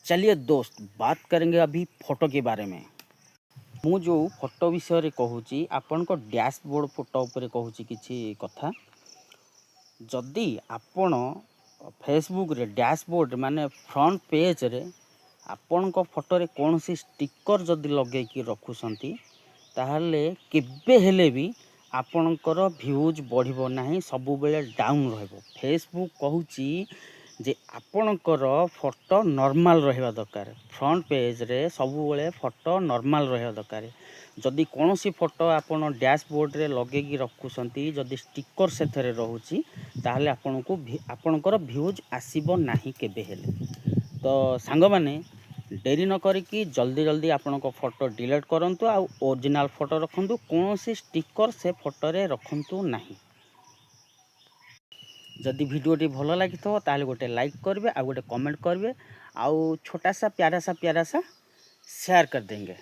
चलिए दोस्त, बात करेंगे अभी फोटो के बारे में। मु जो फोटो विषय कहूँ आपण को डैशबोर्ड फोटो उपर कहूँ किसी कथा। जदि आपण फेसबुक रे डैशबोर्ड माने फ्रंट पेज रे आपण को फोटो रे कौन सी स्टिकर जदि लगे कि रखुसंती ताहले केबे हेले भी आपणकर व्यूज बढ़िबो नाही, सबु बेले डाउन रहइबो। फेसबुक कहूची जे आपणकर फोटो नॉर्मल रहिबा दरकार। फ्रंट पेज रे सबु बेले फोटो नॉर्मल रहिबा दरकार। जदि कौन सी फोटो आपण डैशबोर्ड रे लगे कि रखुसंती जदि स्टिकर सेथरे रहूची ताहले आपणको आपणकर व्यूज आसीबो नाही केबे हेले। तो सांग माने डेरी न करिकी जल्दी जल्दी आपणको फोटो डिलीट करंतु आ ओरिजिनल फोटो रखंतु, कौन सी स्टिकर से फोटो रे रखंतु नाही। जदि वीडियोटी भल लगी ताहले गोटे लाइक करेंगे, आ गोटे कमेंट करेंगे, आउ छोटा सा प्यारा सा शेयर कर देंगे।